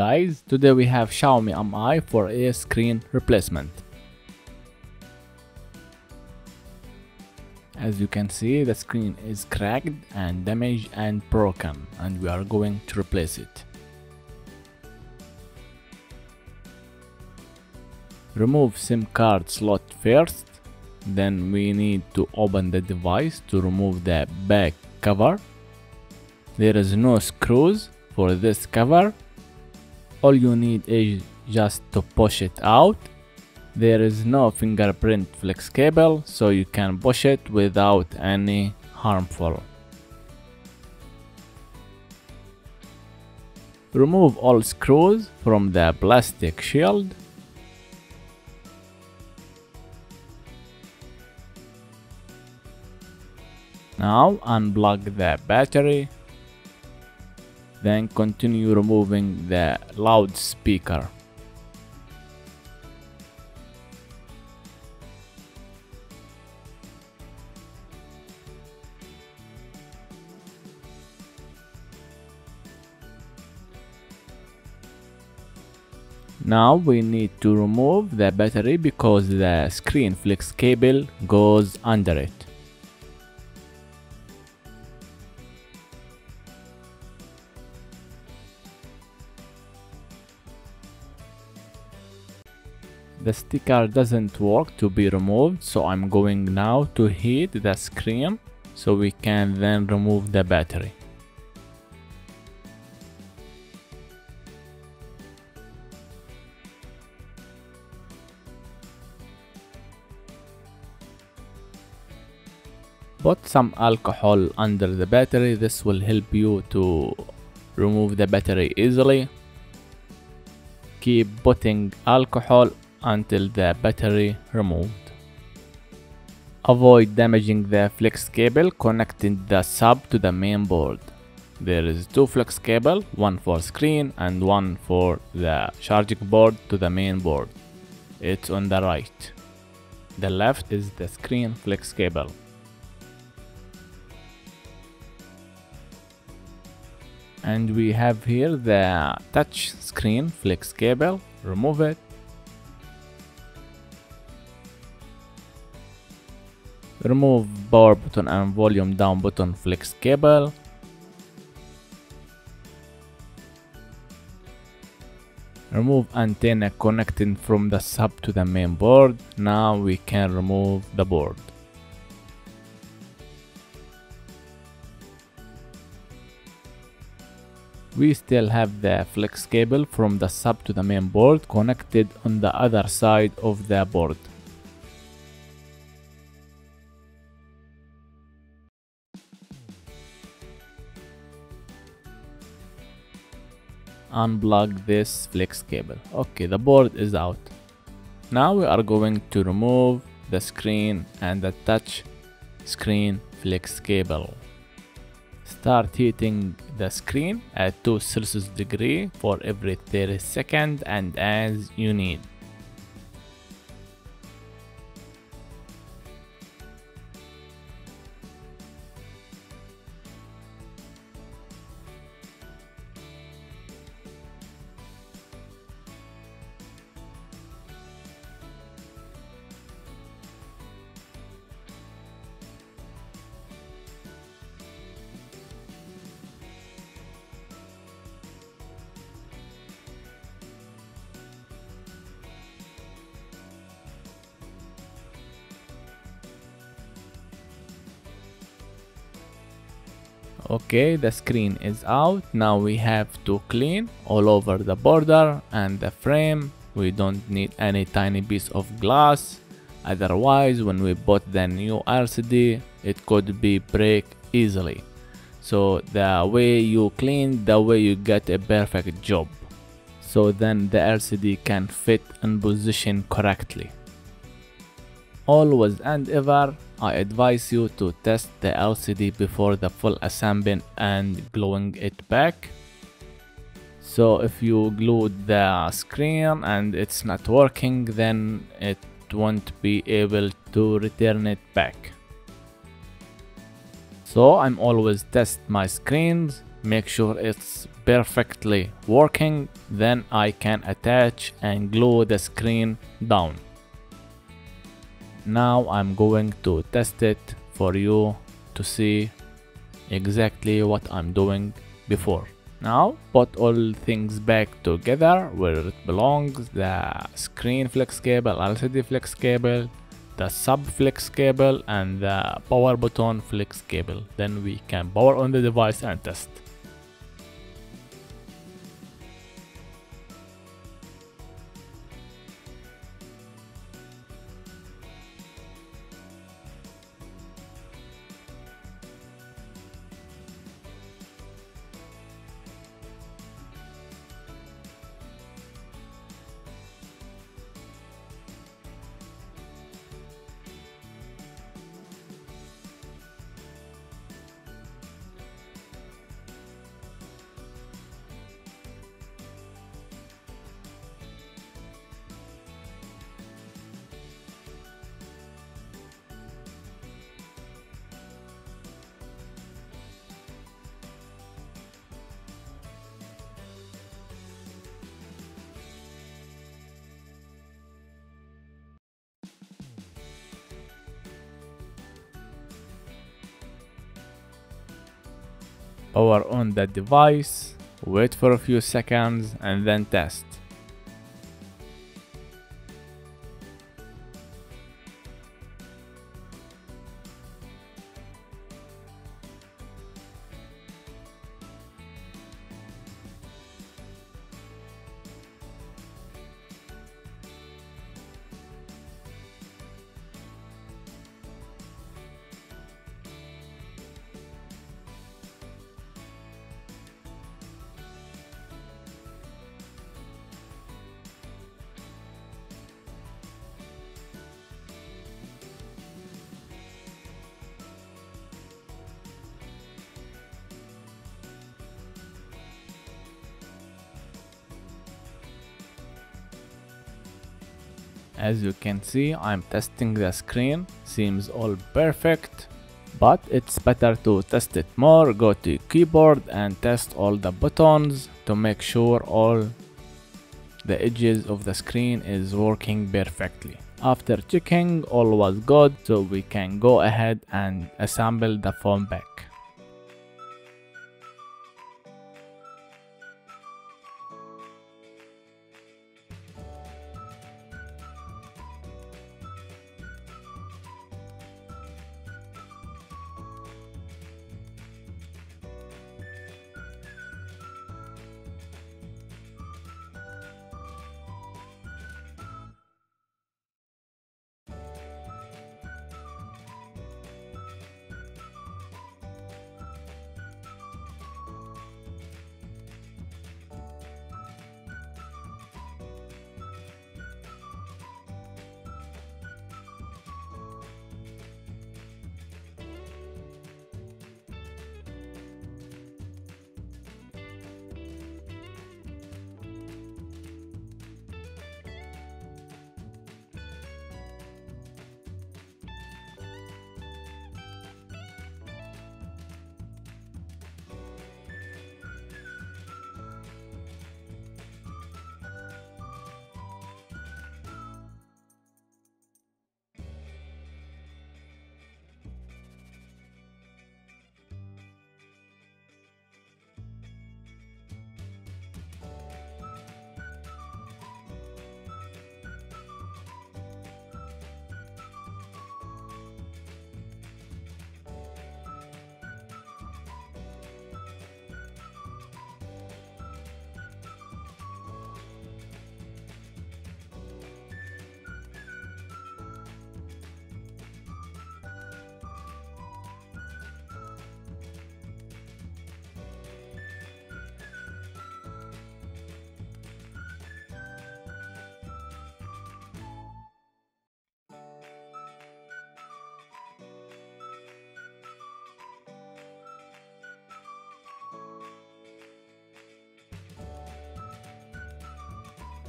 guys, today we have Xiaomi Mi for a screen replacement. As you can see, the screen is cracked and damaged and broken, and we are going to replace it. Remove SIM card slot first, then we need to open the device to remove the back cover. There is no screws for this cover. All you need is just to push it out. There is no fingerprint flex cable, so you can push it without any harmful. Remove all screws from the plastic shield. Now unplug the battery. Then continue removing the loudspeaker. Now we need to remove the battery because the screen flex cable goes under it. The sticker doesn't work to be removed, so I'm going now to heat the screen so we can then remove the battery. Put some alcohol under the battery. This will help you to remove the battery easily. Keep putting alcohol until the battery removed. Avoid damaging the flex cable connecting the sub to the main board. There is two flex cable, one for screen and one for the charging board to the main board. It's on the right. The left is the screen flex cable. And we have here the touch screen flex cable. Remove it. Remove power button and volume down button flex cable. Remove antenna connecting from the sub to the main board. Now we can remove the board. We still have the flex cable from the sub to the main board connected on the other side of the board. Unplug this flex cable. Okay, the board is out. Now we are going to remove the screen and the touch screen flex cable. Start heating the screen at 2 Celsius degree for every 30 seconds and as you need. Okay, the screen is out. Now we have to clean all over the border and the frame. We don't need any tiny piece of glass. Otherwise, when we put the new LCD, it could be break easily. So the way you clean, the way you get a perfect job. So then the LCD can fit in position correctly. Always and ever, I advise you to test the LCD before the full assembly and gluing it back. So if you glued the screen and it's not working, then it won't be able to return it back. So I'm always test my screens, make sure it's perfectly working, then I can attach and glue the screen down. Now I'm going to test it for you to see exactly what I'm doing before. Now put all things back together where it belongs: the screen flex cable, LCD flex cable, the sub flex cable, and the power button flex cable. Then we can power on the device and test. Power on the device, wait for a few seconds, and then test. As you can see, I'm testing the screen, seems all perfect, but it's better to test it more. Go to keyboard and test all the buttons to make sure all the edges of the screen is working perfectly. After checking all was good, so we can go ahead and assemble the phone back.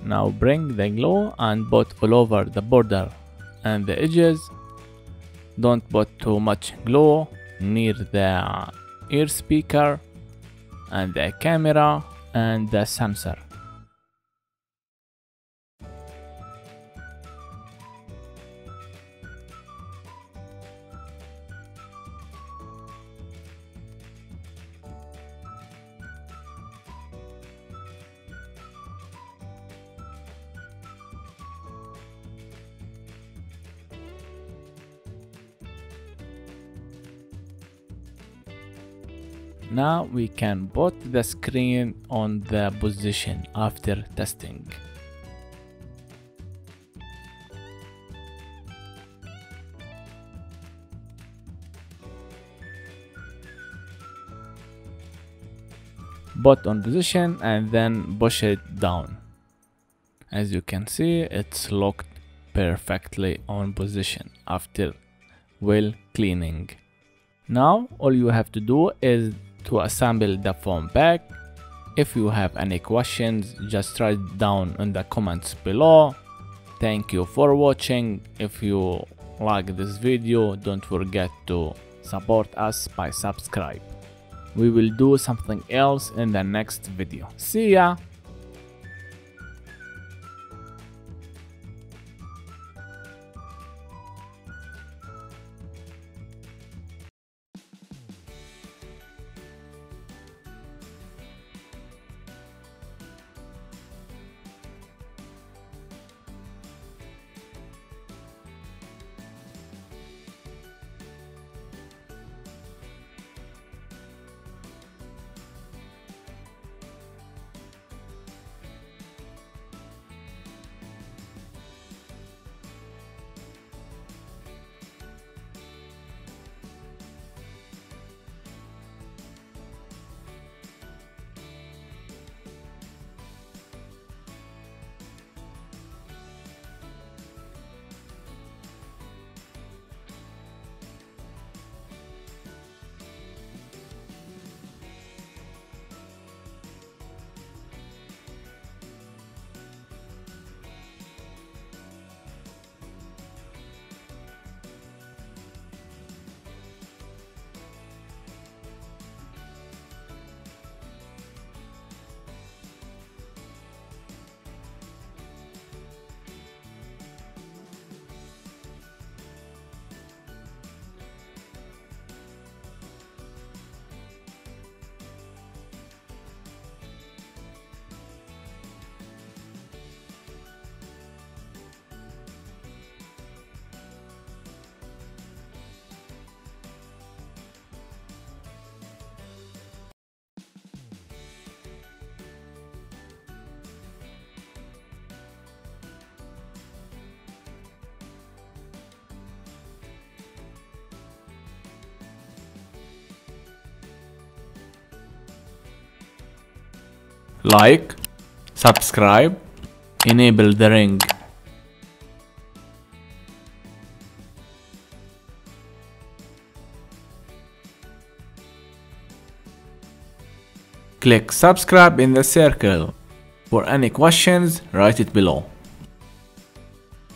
Now bring the glue and put all over the border and the edges. Don't put too much glue near the ear speaker and the camera and the sensor. Now we can put the screen on the position after testing. Put on position and then push it down. As you can see, it's locked perfectly on position after well cleaning. Now all you have to do is to assemble the phone back. If you have any questions, just write down in the comments below. Thank you for watching. If you like this video, don't forget to support us by subscribe. We will do something else in the next video. See ya! Like, subscribe, enable the ring. Click subscribe in the circle. For any questions, write it below.